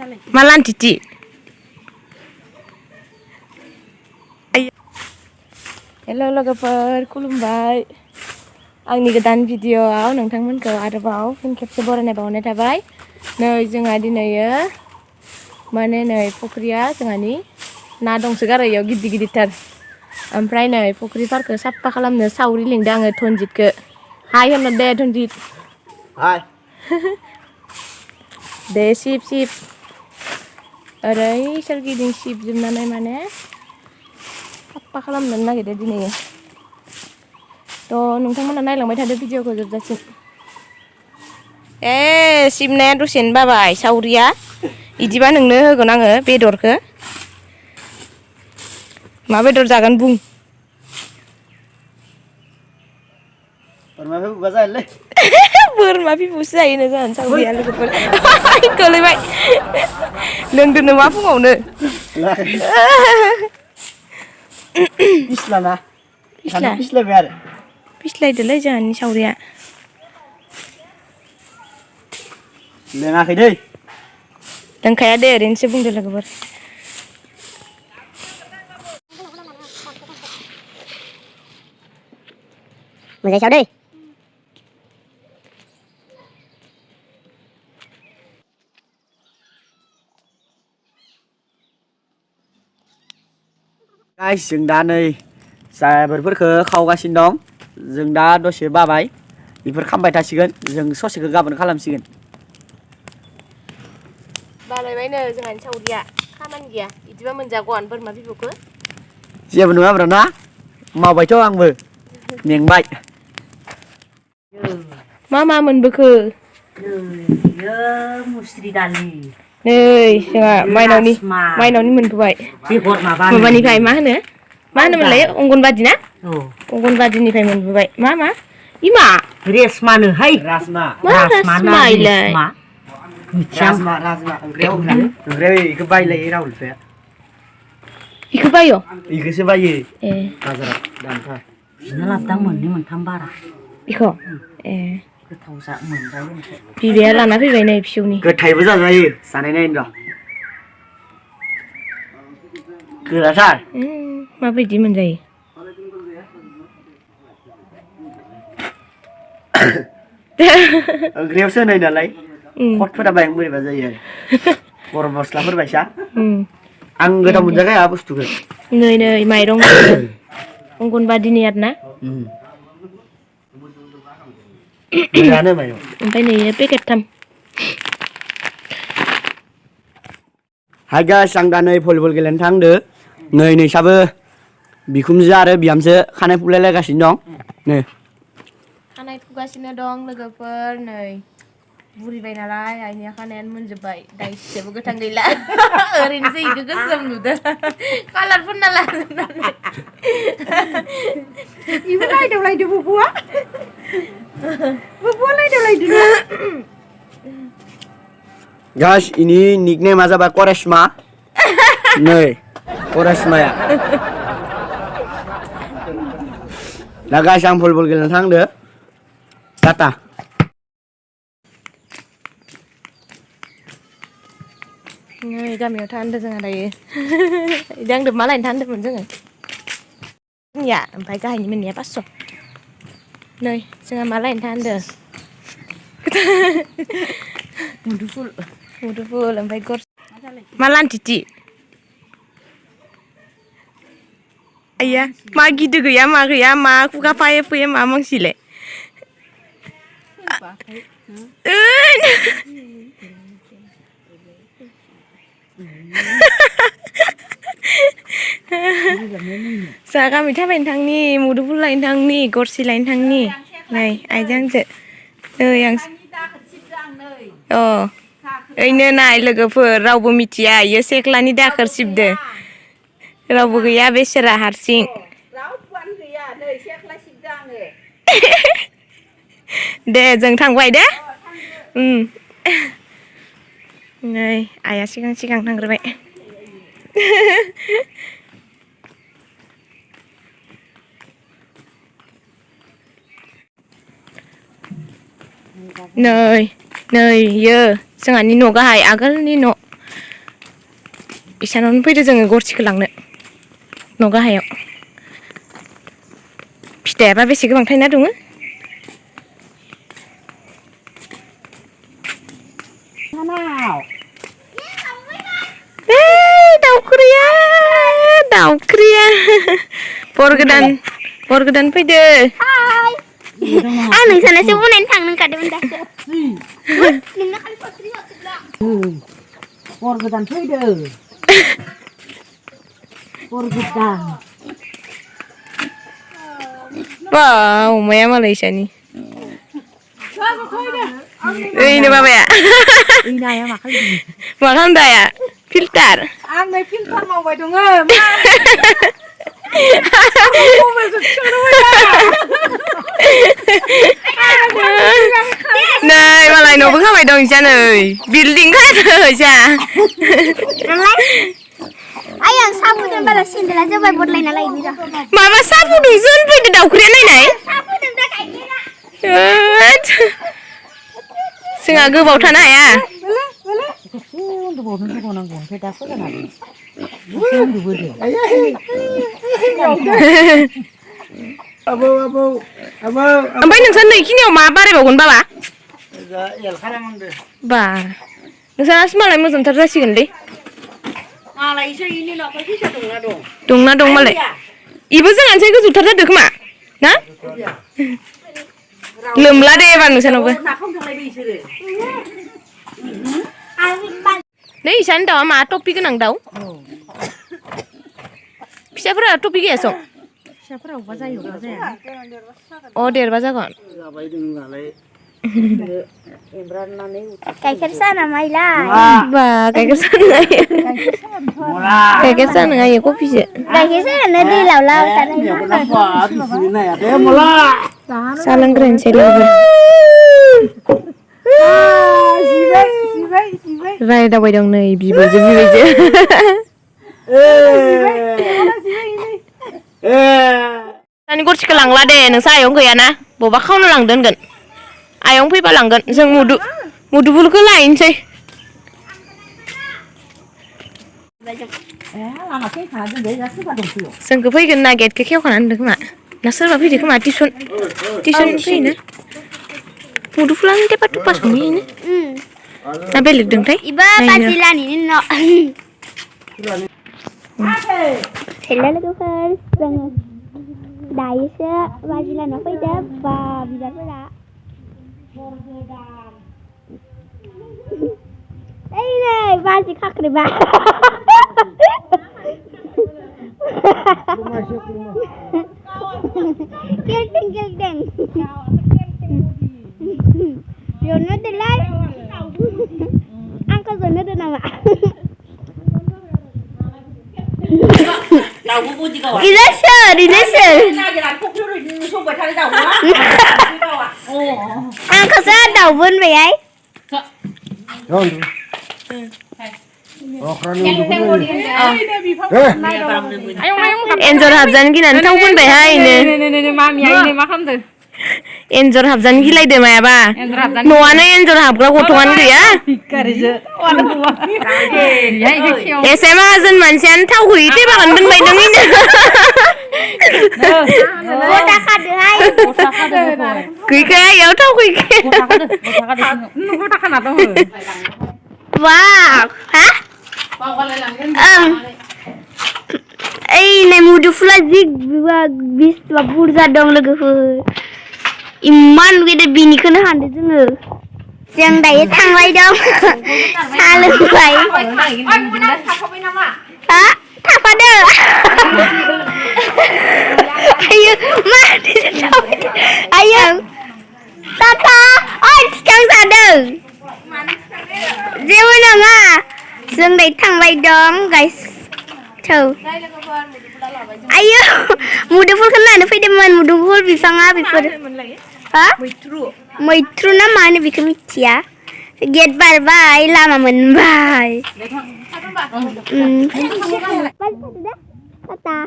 Malan titi. Hello logoफोर खुलुमबाय आंनि गोदान भिडिअआव नोंथांमोनखौ आरोबाव फिन खेबसे बरायनाय बावनाय थाबाय नै जोंहा दिनैयो माने नै फुख्रिया जोंहानि ना दंसोगारो इयाव गिदिर गिदिरथार ओमफ्राय नै फुख्रि पारखौ साफा खालामनो सावरि लिंदों आङो धनजितखौ हाय होननो दे धनजित हाय दे सिब सिब ओरै सोरगिदिं सिबजोबनानै माने साफा खालामनो नागिरदों दिनै थ' नोंथांमोना नायलांबाय थादो भिडिअखौ जोबजासिम सिबनाया दसेनो बाबाय सावरिया इदिबा नोंनो होगोन आङो बेदरखौ मा बेदर जागोन बुं बोरमा बिबुआ जायोलै बोरमा बिबुसो जायोनो जानो सावरिया लोगोफोर गोलैबाय लोंदो नामा फुङावनो पिस्ला ना पिस्ला पिस्लायबाय आरो पिस्लायदोलै जोंहानि सावरिया लोङाखै दै लोंखाया दे ओरैनोसो बुंदो लोगोफोर मोजां साव दै गाइस जों दा नै जाबोरफोरखौ खावगासिनो दं जों दा दसे बाबाय बेफोर खामबाय थासिगोन जों ससेखौ गाबोन खालामसिगोन बालायबायनो जोंहानि सावरिया खामानि गैया बिदिबा मोनजागोन बोरमा बिबुखौ जेबो नङा ब्रा ना मावबायथ' आंबो मेंबाय मा मोनबोखो मुस्रि दालि नै जोंहा माइनावनि मोनबोबाय बेगर माबानिफ्राय मा होनोमोनलाय अंगनबादि ना अंगनबादिनिफ्राय मोनबोबाय मा इमा रेसमानोहाय राजमाइलाय ओंख्रियाव इखौ बायलायो राहुल बिफाया इखौ बायो इखौसो बायो बाजाराव दामखा बिना लाबोदां मोननै मोनथाम बारा इखौ गोथाव जा मोनजायो बिबाया लाना फैबाय नै फिसौनि गोथायबो जाजायो जानाय नायनो र' गोराथार माबायदि मोनजायो ओंख्रियावसो होनाय नालाय खटफोरा बायं बोरैबा जायो आरो गरम मस्लाफोर बायसा आं गोथाव मोनजाखाया बुस्थुखौ नै माइरं अंगनबादिनि आरोना जानो माइरं ओमफ्राय नै पेकेटथाम हाय गाइस आं दा नै भलिबल गेलेनो थांदो नै नैसाबो बिखुमजो आरो बिहामजो खानाय फुलायलायगासिनो दं नै खानाय फुगासिनो दं लोगोफोर नै बुरिबाय नालाय आइनिया खानायानो मोनजोब्बाय दाइसेबो गोथां गैला ओरैनोसो इखौ गोसोम नुदों कालार फुनना लाजोबनानै इबो लायदाव बुबुआ लायदाव गाइस इनि निकनेमा जाबाय करेस्मा नै करेस्माया दा गाइस आं भलिबल गेलेनो थांदो टाटा नै गामियाव थांदो जोंहा दायो आंदो मा लायनो थांदोंमोन जोङो जोंनिया ओमफ्राय गाहायनि मोननाया 500 नै जोंहा मा लायनो थांदों मुदुफुल ओमफ्राय गर मा लान्थिथि आइया मा गिदिर गैया मा गैया मा खुगा फैयो मा मानसिलाय जोंहा गामि थाबायनो थांनि मुदुफुल लायनो थांनि गरसि लायनो थांनि नै आइजोंसो नै आं ओइनो नाय लोगोफोर रावबो मिथिया इयो सेख्लानि दाखोर सिबदो रावबो गैया बेसेरा हारसिं रावबोआनो गैया नै सेख्ला सिबदो आङो दे जों थांबाय दे नै आइया सिगां थांग्रोबाय नै इयो जोंहानि न' गाहाय आगोलनि न' इसानावनो फैदो जोङो गरसिखौ लांनो न' गाहायाव फिथाइयाबा बेसे गोबां थायना दङ दाउख्रिया बर गोदान फैदो आं नोंसानासो बनायनो थांनो ओंखारदोंमोन दासो नोंना खालि फख्रि बर गोदान फैदो बर गोदान बा अमाया मालाय इसानि ओइनो बाबाया नाया मा खालामदों मा खालामदो आया फिल्टार आंलाय फिल्टार मावबाय दङ नै मालाय न'बो खाबाय दं इसा नै बिल्डिं खादो इसा आइ आं साहा फुदुंबाला सेन्देला जोबाय बदलायना लायनि र' माबा साहा फुदुंसो होनफैदो दाउख्रिया नायनाय साहा फुदुंदा गायखेरा जोंहा गोबाव थानो हाया ओमफ्राय नोंसोर नैखिनियाव मा बारायबावगोन बाबा बा नोंसानासो मालाय मोजांथार जासिगोनलै दंना दं मालाय इबो जोंहानिसाय गोजौथार जादो खोमा ना लोमला दे एबार नोंसानावबो नै इसानि दाउआ मा टपि गोनां दाउ फिसाफोरा टपि गैया सं फिसाफोरा अबा जायो अबा जाया अ देरबा जागोन गायखेर साहा नामाइलाय बा गायखेर साहा नङा इयो कफिसो गायखेर साहानो दै लाव लाव साहा लोंग्रोनोसै लोगोफोर रायदावबाय दं नै बिबैजो दानि गरसिखौ लांला दे नोंसा आयं गैयाना बबा खावनो लांदो होनगोन आयं फैबा लांगोन जों मुदुफुलखौ लायनोसै जोंखौ फैगोन ना गेटखौ खेवखाना होनदों खोमा ना सोरबा फैदो खोमा टिउसन फैयोना मुदुफुलानो टेपा टुपा सङोनो ना बेलेग दंथाय इबा बाजिलानि न' हेल' लोगोफोर जोङो दायोसो बाजिलानाव फैदो बा बिबारफोरा ओइ नै बाजि खाख्रेबा गेलदों जनो दोलाय आंखौ जनो दो नामा आंखौसो दाउबो होनबायहाय एन्जर हाबजानो गिनानै थाव फोनबायहाय एन्जर हाबजानो गिलायदो मायाबा न'आनो एन्जर हाबग्रा गथ'आनो गैया एसे माहाजोन मानसियानो थावखौ इथे बागान दोनबाय नों गथा खादोहाय गैखाया इयाव थाव गैखाया वाव हा ओइ नै मुदुफुला जि बिसिबा बुरजा दं लोगोफोर इमान गेदेर बिनिखौनो हानदो जोङो जों दायो थांबाय दं साहा लोंबाय हा थाफादो आयो मा आयो टाटा ओइ थिखांजादों जेबो नङा जों दायो थांबाय दं गाइस थौ आयो मुदुफुलखौ लानो फैदोंमोन मुदुफुल बिफाङा बेफोर हा मैथ्रु ना मा होनो बेखौ मिथिया गेट बारबाय लामा मोनबाय टाटा